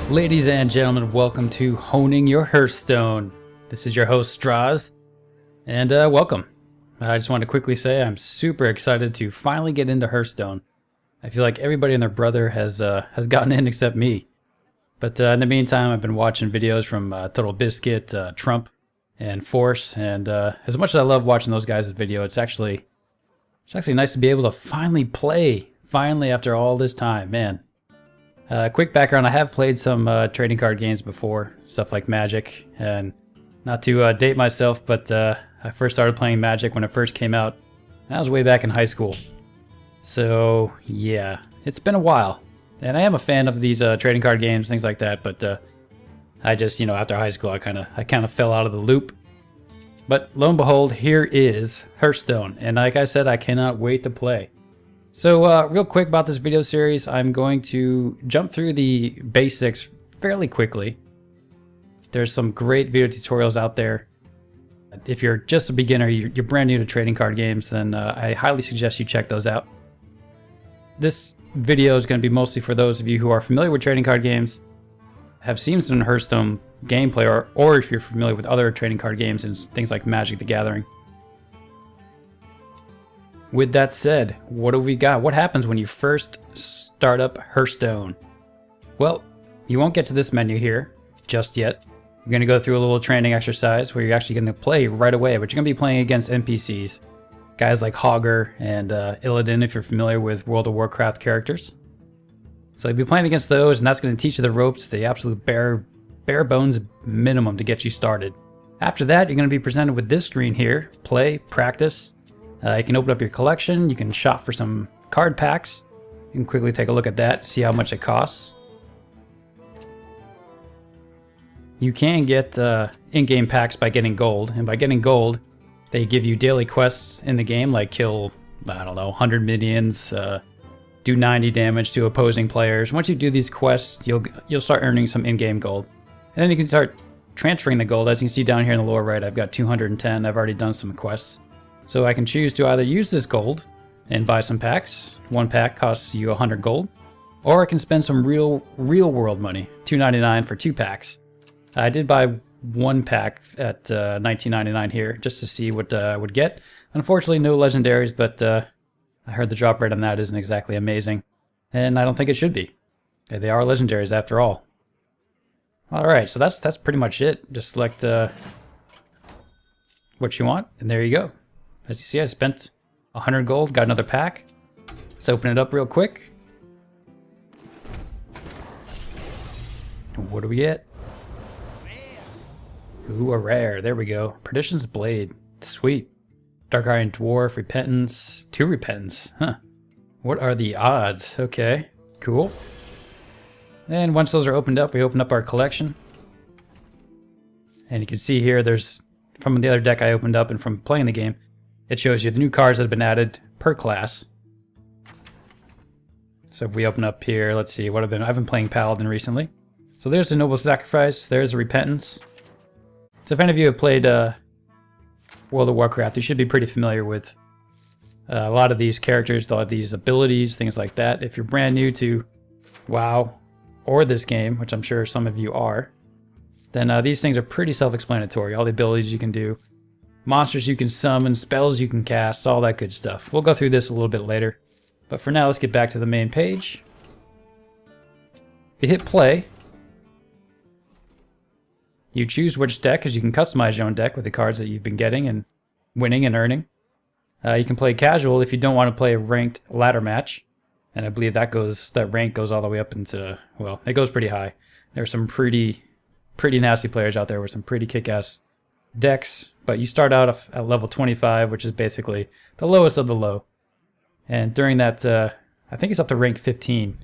Ladies and gentlemen, welcome to Honing Your Hearthstone. This is your host, Strahz, and welcome. I just want to quickly say I'm super excited to finally get into Hearthstone. I feel like everybody and their brother has gotten in except me. But in the meantime, I've been watching videos from Total Biscuit, Trump, and Force, and as much as I love watching those guys' video, it's actually nice to be able to finally play, after all this time, man. Quick background, I have played some trading card games before, stuff like Magic, and not to date myself, but I first started playing Magic when it first came out, and that was way back in high school. So yeah, it's been a while, and I am a fan of these trading card games, things like that, but I just, after high school, I kind of fell out of the loop. But lo and behold, here is Hearthstone, and like I said, I cannot wait to play. So real quick about this video series, I'm going to jump through the basics fairly quickly. There's some great video tutorials out there. If you're just a beginner, you're brand new to trading card games, then I highly suggest you check those out. This video is going to be mostly for those of you who are familiar with trading card games, have seen some Hearthstone gameplay, or if you're familiar with other trading card games and things like Magic the Gathering. With that said, what do we got? What happens when you first start up Hearthstone? Well, you won't get to this menu here just yet. You're going to go through a little training exercise where you're actually going to play right away, but you're going to be playing against NPCs. Guys like Hogger and Illidan, if you're familiar with World of Warcraft characters. So you'll be playing against those, and that's going to teach you the ropes, the absolute bare bones minimum to get you started. After that, you're going to be presented with this screen here: play, practice. You can open up your collection, you can shop for some card packs. You can quickly take a look at that, see how much it costs. You can get in-game packs by getting gold, and by getting gold, they give you daily quests in the game, like kill, 100 minions, do 90 damage to opposing players. Once you do these quests, you'll start earning some in-game gold. And then you can start transferring the gold. As you can see down here in the lower right, I've got 210. I've already done some quests. So I can choose to either use this gold and buy some packs. One pack costs you 100 gold. Or I can spend some real world money, $2.99 for 2 packs. I did buy one pack at $19.99 here, just to see what I would get. Unfortunately, no legendaries, but I heard the drop rate on that isn't exactly amazing. And I don't think it should be. They are legendaries after all. Alright, so that's pretty much it. Just select what you want, and there you go. As you see, I spent 100 gold, got another pack. Let's open it up real quick. What do we get? Ooh, a rare. There we go. Perdition's Blade. Sweet. Dark Iron Dwarf, Repentance. 2 Repentance. Huh. What are the odds? Okay. Cool. And once those are opened up, we open up our collection. And you can see here, there's, from the other deck I opened up and from playing the game, it shows you the new cards that have been added per class. So if we open up here, let's see, I've been playing Paladin recently. So there's the Noble Sacrifice, there's the Repentance. So if any of you have played World of Warcraft, you should be pretty familiar with a lot of these characters, a lot of these abilities, things like that. If you're brand new to WoW or this game, which I'm sure some of you are, then these things are pretty self-explanatory. All the abilities you can do, monsters you can summon, spells you can cast, all that good stuff. We'll go through this a little bit later. But for now, let's get back to the main page. If you hit play, you choose which deck, because you can customize your own deck with the cards that you've been getting and winning and earning. You can play casual if you don't want to play a ranked ladder match. And I believe that rank goes all the way up into, well, it goes pretty high. There's some pretty nasty players out there with some pretty kick-ass decks, but you start out at level 25, which is basically the lowest of the low. And during that, I think it's up to rank 15.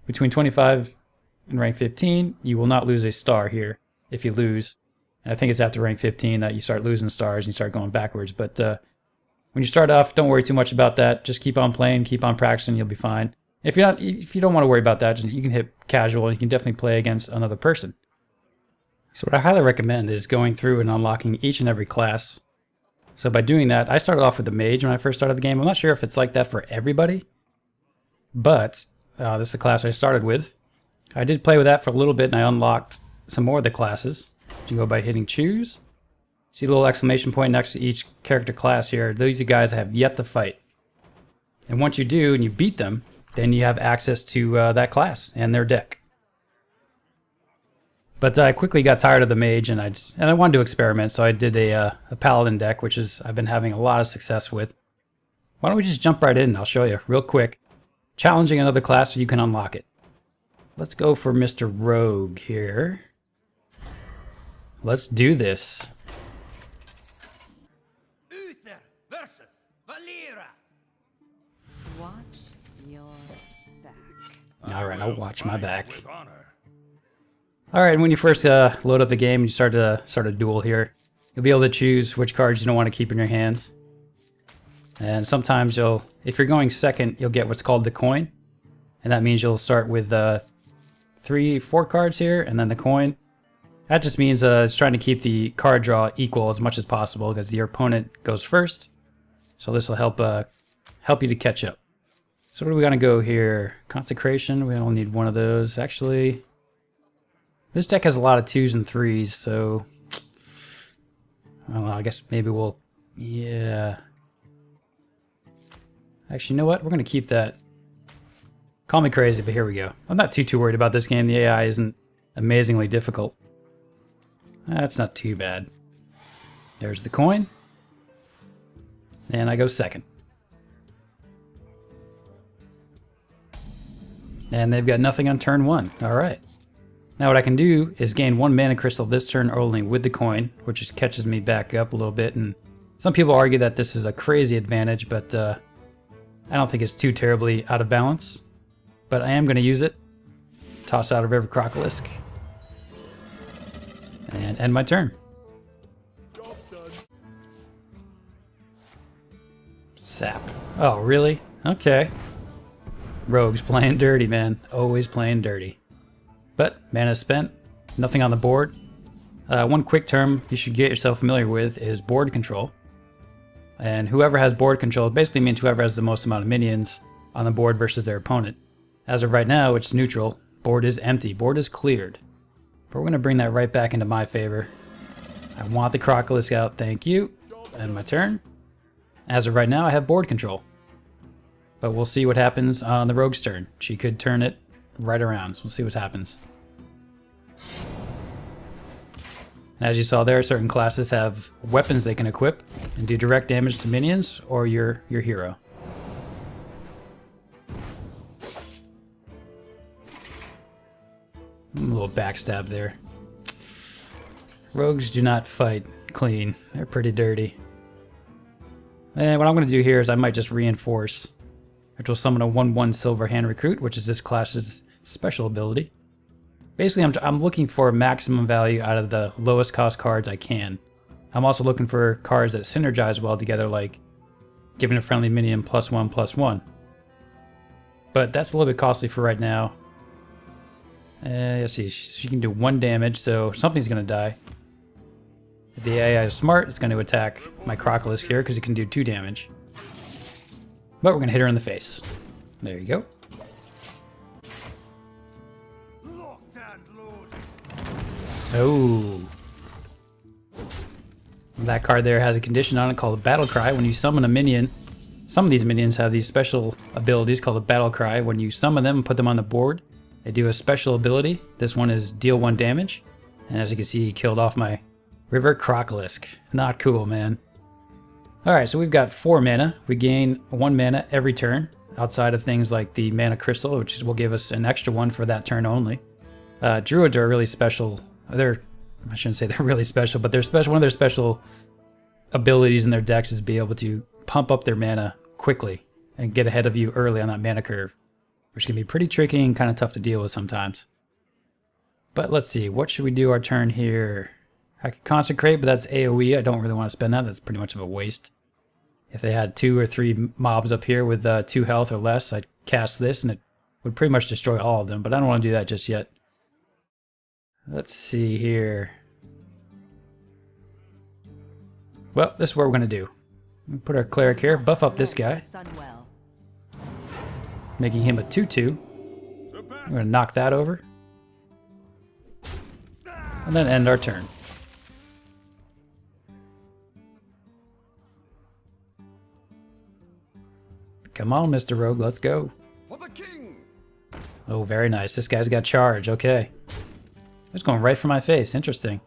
Between 25 and rank 15, you will not lose a star here if you lose. And I think it's after rank 15 that you start losing stars and you start going backwards. But when you start off, don't worry too much about that. Just keep on playing, keep on practicing, you'll be fine. If you don't want to worry about that, you can hit casual and you can definitely play against another person. So what I highly recommend is going through and unlocking each and every class. So by doing that, I started off with the mage when I first started the game. I'm not sure if it's like that for everybody, but this is the class I started with. I did play with that for a little bit, and I unlocked some more of the classes. You go by hitting choose. See the little exclamation point next to each character class here. These are guys I have yet to fight. And once you do, and you beat them, then you have access to that class and their deck. But I quickly got tired of the mage, and I wanted to experiment, so I did a paladin deck, which I've been having a lot of success with. Why don't we just jump right in? I'll show you real quick. Challenging another class so you can unlock it. Let's go for Mr. Rogue here. Let's do this. Uther versus Valera. Watch your back. All right, I'll watch my back. All right, when you first load up the game and you start a duel here, you'll be able to choose which cards you don't want to keep in your hands. And sometimes if you're going second, you'll get what's called the coin. And that means you'll start with 4 cards here, and then the coin. That just means it's trying to keep the card draw equal as much as possible because your opponent goes first. So this will help you to catch up. So what are we gonna go here? Consecration, we only need one of those. Actually, this deck has a lot of 2s and 3s, so I don't know, I guess maybe yeah. Actually, you know what? We're gonna keep that. Call me crazy, but here we go. I'm not too worried about this game. The AI isn't amazingly difficult. That's not too bad. There's the coin. And I go second. And they've got nothing on turn 1. Alright. Now what I can do is gain 1 mana crystal this turn only with the coin, which just catches me back up a little bit. And some people argue that this is a crazy advantage, but I don't think it's too terribly out of balance. But I am going to use it. Toss out a River Crocolisk. And end my turn. Sap. Oh, really? Okay. Rogue's playing dirty, man. Always playing dirty. But mana spent. Nothing on the board. One quick term you should get yourself familiar with is board control. And whoever has board control basically means whoever has the most amount of minions on the board versus their opponent. As of right now, it's neutral. Board is empty. Board is cleared. But we're going to bring that right back into my favor. I want the Crocolisk out. Thank you. End my turn. As of right now, I have board control. But we'll see what happens on the Rogue's turn. She could turn it right around. So we'll see what happens. And as you saw there, certain classes have weapons they can equip and do direct damage to minions or your hero. A little backstab there. Rogues do not fight clean. They're pretty dirty. And what I'm going to do here is I might just reinforce, which will summon a 1/1 Silver Hand Recruit, which is this class's special ability. Basically, I'm looking for maximum value out of the lowest cost cards I can. I'm also looking for cards that synergize well together, like giving a friendly minion +1/+1. But that's a little bit costly for right now. Let's see, she can do 1 damage, so something's going to die. If the AI is smart, it's going to attack my Crocolisk here because it can do 2 damage. But we're going to hit her in the face. There you go. Oh. That card there has a condition on it called Battle Cry. When you summon a minion, some of these minions have these special abilities called a Battle Cry. When you summon them and put them on the board, they do a special ability. This one is deal 1 damage. And as you can see, he killed off my River Crocolisk. Not cool, man. Alright, so we've got 4 mana. We gain 1 mana every turn, outside of things like the Mana Crystal, which will give us an extra 1 for that turn only. Druids are really special. I shouldn't say they're really special, but they're special. One of their special abilities in their decks is to be able to pump up their mana quickly and get ahead of you early on that mana curve, which can be pretty tricky and kind of tough to deal with sometimes. But let's see, what should we do our turn here? I could Consecrate, but that's AoE. I don't really want to spend that. That's pretty much of a waste. If they had 2 or 3 mobs up here with 2 health or less, I'd cast this and it would pretty much destroy all of them, but I don't want to do that just yet. Let's see here. Well, this is what we're going to do. Put our Cleric here, buff up this guy, making him a 2/2. We're going to knock that over. and then end our turn. Come on, Mr. Rogue, let's go. For the king. Oh, very nice. This guy's got charge. Okay. It's going right for my face. Interesting.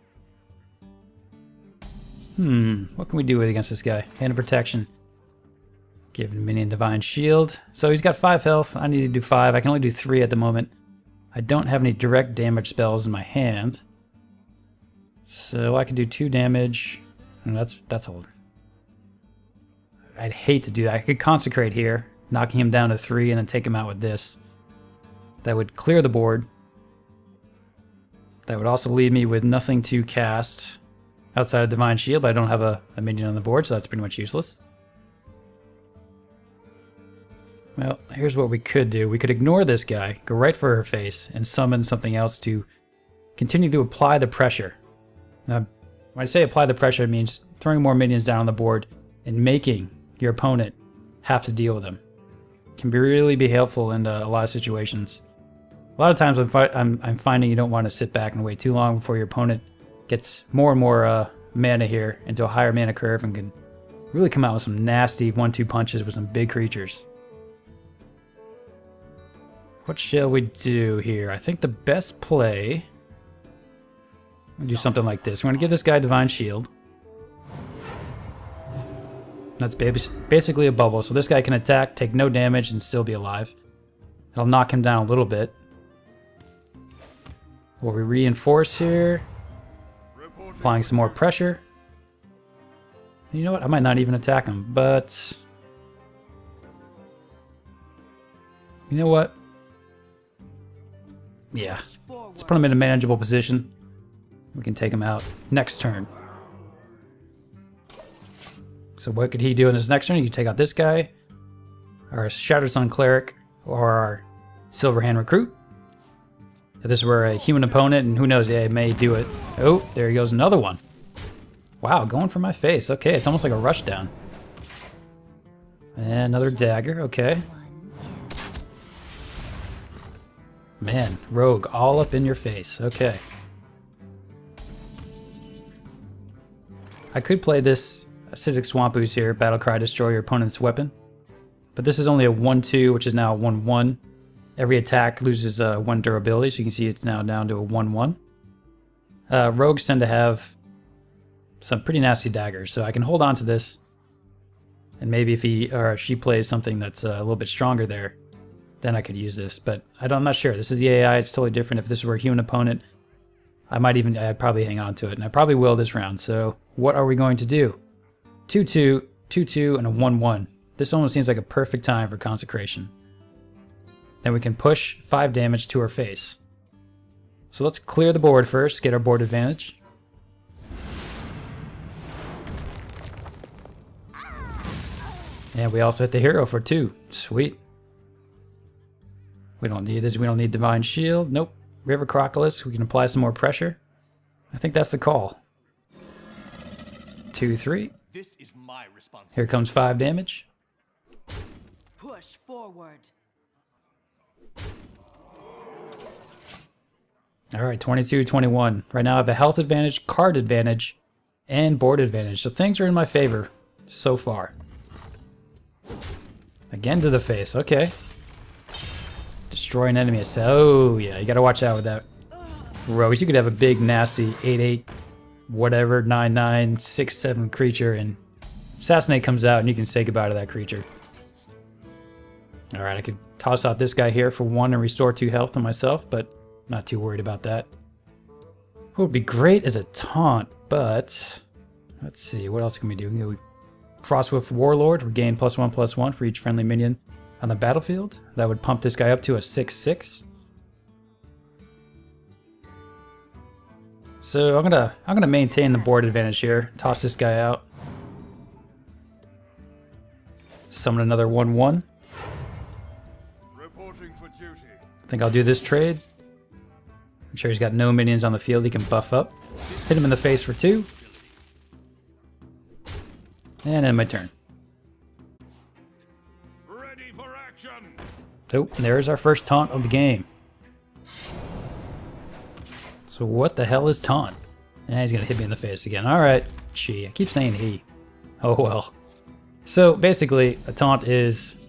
What can we do against this guy? Hand of protection. Give him minion divine shield. So he's got 5 health. I need to do 5. I can only do 3 at the moment. I don't have any direct damage spells in my hand. So I can do 2 damage. And that's all. I'd hate to do that. I could consecrate here, knocking him down to 3 and then take him out with this. That would clear the board. That would also leave me with nothing to cast outside of Divine Shield, but I don't have a minion on the board, so that's pretty much useless. Well, here's what we could do. We could ignore this guy, go right for her face, and summon something else to continue to apply the pressure. Now, when I say apply the pressure, it means throwing more minions down on the board and making your opponent have to deal with them. It can really be helpful in a lot of situations. A lot of times I'm finding you don't want to sit back and wait too long before your opponent gets more and more mana here into a higher mana curve and can really come out with some nasty 1-2 punches with some big creatures. What shall we do here? I think the best play... We'll do something like this. We're going to give this guy Divine Shield. That's basically a bubble, so this guy can attack, take no damage, and still be alive. It'll knock him down a little bit. Will we reinforce here? Applying some more pressure. You know what? I might not even attack him, but... You know what? Yeah. Let's put him in a manageable position. We can take him out next turn. So what could he do in this next turn? You take out this guy, our Shattered Sun Cleric, or our Silverhand Recruit. If this were a human opponent, and who knows, yeah, it may do it. Oh, there he goes, another one. Wow, going for my face. Okay, it's almost like a rushdown. And another dagger, okay. Man, Rogue, all up in your face. Okay. I could play this Acidic Swamp Ooze here, Battlecry, destroy your opponent's weapon. But this is only a 1-2, which is now a 1-1. Every attack loses 1 durability, so you can see it's now down to a 1-1. Rogues tend to have some pretty nasty daggers, so I can hold on to this. And maybe if he or she plays something that's a little bit stronger there, then I could use this. But I'm not sure. This is the AI, it's totally different. If this were a human opponent, I'd probably hang on to it, and I probably will this round. So what are we going to do? 2-2, 2-2, and a 1-1. This almost seems like a perfect time for Consecration. Then we can push 5 damage to her face. So let's clear the board first, get our board advantage. And we also hit the hero for 2. Sweet. We don't need this. We don't need Divine Shield. Nope. River Crocodilus. We can apply some more pressure. I think that's the call. 2-3. This is my responsibility. Here comes 5 damage. Push forward. All right, 22-21. Right now I have a health advantage, card advantage, and board advantage. So things are in my favor so far. Again to the face. Okay. Destroy an enemy. Oh, yeah. You got to watch out with that. Rogues, you could have a big, nasty 8-8, whatever, 9-9, 6-7 creature, and Assassinate comes out, and you can say goodbye to that creature. All right, I could toss out this guy here for 1 and restore 2 health to myself, but not too worried about that. What would be great is a taunt, but let's see. What else can we do? We can go Frostwolf Warlord, regain +1/+1 for each friendly minion on the battlefield. That would pump this guy up to a 6/6. So I'm gonna maintain the board advantage here. Toss this guy out. Summon another 1/1. Reporting for duty. I think I'll do this trade. I'm sure he's got no minions on the field he can buff up. Hit him in the face for 2. And end my turn. Ready for action. Oh, there's our first taunt of the game. So what the hell is taunt? And he's gonna hit me in the face again. Alright, she. I keep saying he. Oh well. So basically, a taunt is...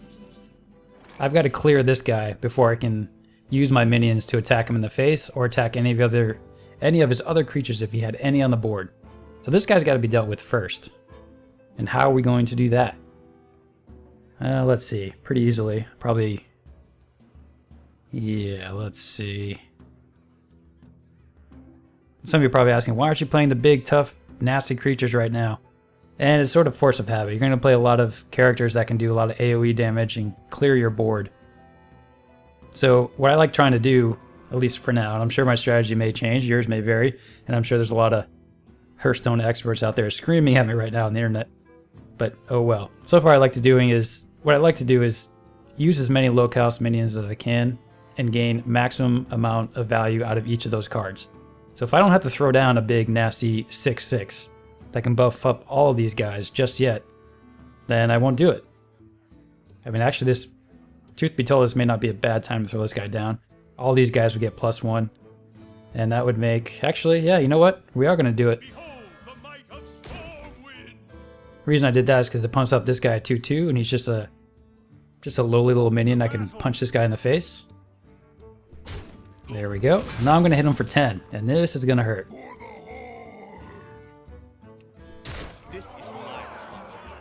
I've got to clear this guy before I can use my minions to attack him in the face or attack any of his other creatures if he had any on the board. So this guy's got to be dealt with first. And how are we going to do that? Let's see. Pretty easily. Probably... Yeah, let's see. Some of you are probably asking, why aren't you playing the big, tough, nasty creatures right now? And it's sort of force of habit. You're going to play a lot of characters that can do a lot of AoE damage and clear your board. So what I like trying to do, at least for now, and I'm sure my strategy may change, yours may vary, and I'm sure there's a lot of Hearthstone experts out there screaming at me right now on the internet. But oh well. So far what I like to do is use as many low-cost minions as I can and gain maximum amount of value out of each of those cards. So if I don't have to throw down a big nasty 6/6 that can buff up all of these guys just yet, then I won't do it. I mean, actually, this, truth be told, this may not be a bad time to throw this guy down. All these guys would get +1, and that would make, actually, yeah, you know what? We are going to do it. Behold the might of Stormwind. The reason I did that is because it pumps up this guy at 2/2, and he's just a lowly little minion that can punch this guy in the face. There we go. Now I'm going to hit him for 10, and this is going to hurt. This is my responsibility.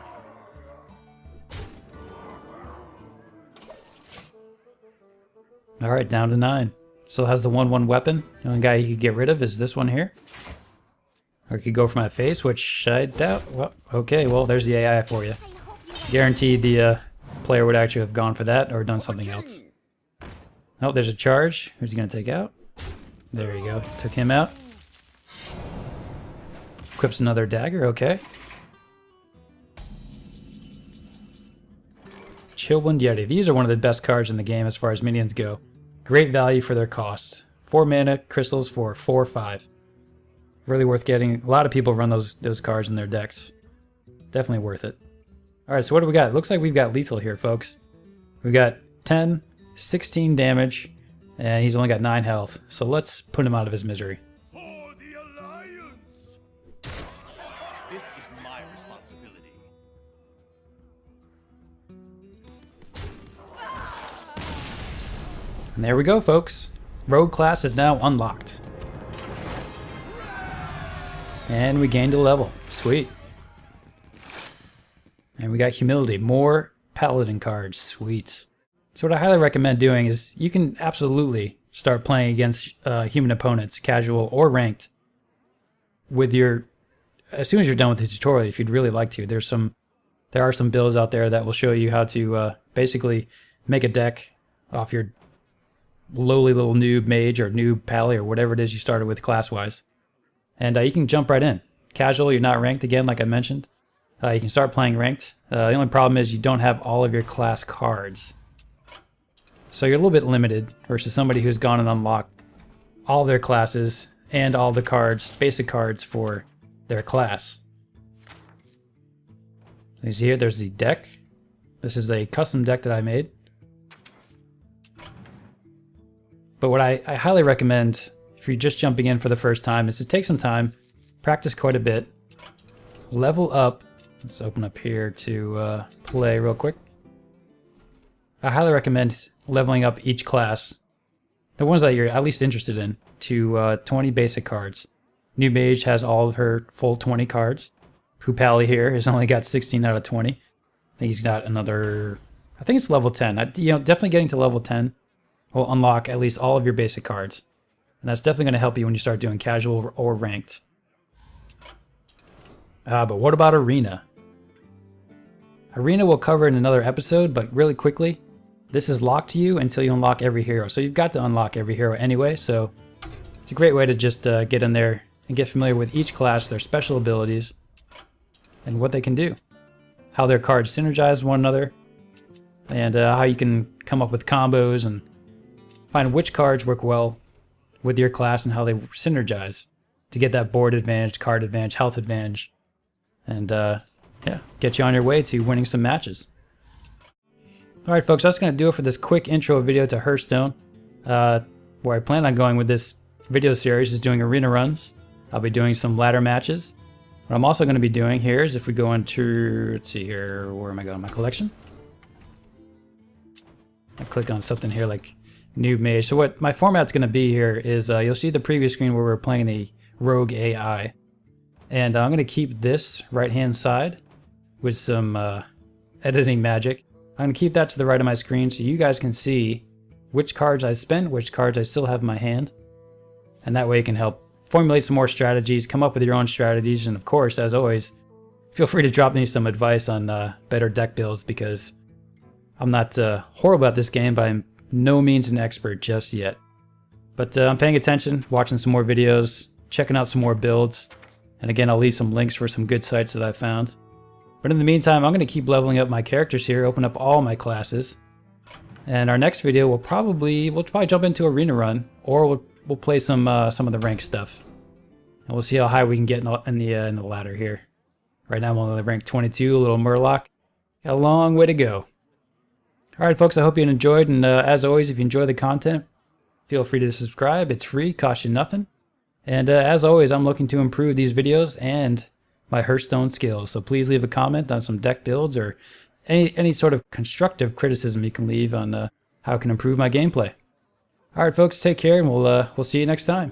Alright, down to 9. Still has the 1/1 weapon. The only guy you could get rid of is this one here. Or you could go for my face, which I doubt. Well, okay, well, there's the AI for you. Guaranteed the player would actually have gone for that or done something else. Oh, there's a charge. Who's he going to take out? There you go. Took him out. Equips another dagger. Okay. Chillwind Yeti. These are one of the best cards in the game as far as minions go. Great value for their cost. 4 mana crystals for 4/5. Really worth getting. A lot of people run those cards in their decks. Definitely worth it. Alright, so what do we got? It looks like we've got lethal here, folks. We've got 10, 16 damage, and he's only got 9 health. So let's put him out of his misery. For the Alliance. This is my responsibility. And there we go, folks. Rogue class is now unlocked. And we gained a level. Sweet. And we got humility. More paladin cards. Sweet. So what I highly recommend doing is you can absolutely start playing against human opponents, casual or ranked, with your, as soon as you're done with the tutorial, if you'd really like to. There are some builds out there that will show you how to basically make a deck off your lowly little noob mage or noob pally or whatever it is you started with class-wise. And you can jump right in. Casual, you're not ranked again, like I mentioned. You can start playing ranked. The only problem is you don't have all of your class cards. So you're a little bit limited versus somebody who's gone and unlocked all their classes and all the cards, basic cards for their class. So you see here, there's the deck. This is a custom deck that I made. But what I highly recommend if you're just jumping in for the first time is to take some time, practice quite a bit, level up. Let's open up here to play real quick. I highly recommend leveling up each class, the ones that you're at least interested in, to 20 basic cards. New Mage has all of her full 20 cards. Pally here has only got 16 out of 20. I think he's got another, I think it's level 10. Definitely getting to level 10 will unlock at least all of your basic cards. And that's definitely going to help you when you start doing casual or ranked. But what about Arena? Arena we'll cover in another episode, but really quickly, this is locked to you until you unlock every hero. So you've got to unlock every hero anyway, so it's a great way to just get in there and get familiar with each class, their special abilities, and what they can do. How their cards synergize with one another, and how you can come up with combos and find which cards work well with your class and how they synergize to get that board advantage, card advantage, health advantage, and yeah, get you on your way to winning some matches. All right, folks, that's going to do it for this quick intro video to Hearthstone, where I plan on going with this video series is doing arena runs. I'll be doing some ladder matches. What I'm also going to be doing here is if we go into, let's see here, where am I going? My collection? I click on something here like Noob Mage. So what my format's going to be here is you'll see the previous screen where we're playing the Rogue AI. And I'm going to keep this right-hand side with some editing magic. I'm going to keep that to the right of my screen so you guys can see which cards I spent, which cards I still have in my hand. And that way it can help formulate some more strategies, come up with your own strategies, and of course, as always, feel free to drop me some advice on better deck builds because I'm not horrible at this game, but I'm no means an expert just yet. But I'm paying attention, watching some more videos, checking out some more builds, and again, I'll leave some links for some good sites that I found. But in the meantime, I'm going to keep leveling up my characters here, open up all my classes. And our next video, we'll probably jump into Arena Run, or we'll play some of the ranked stuff. And we'll see how high we can get in the ladder here. Right now I'm only rank 22, a little Murloc. Got a long way to go. Alright folks, I hope you enjoyed, and as always, if you enjoy the content, feel free to subscribe. It's free, costs you nothing. And as always, I'm looking to improve these videos and my Hearthstone skills. So please leave a comment on some deck builds or any sort of constructive criticism you can leave on how I can improve my gameplay. Alright folks, take care, and we'll see you next time.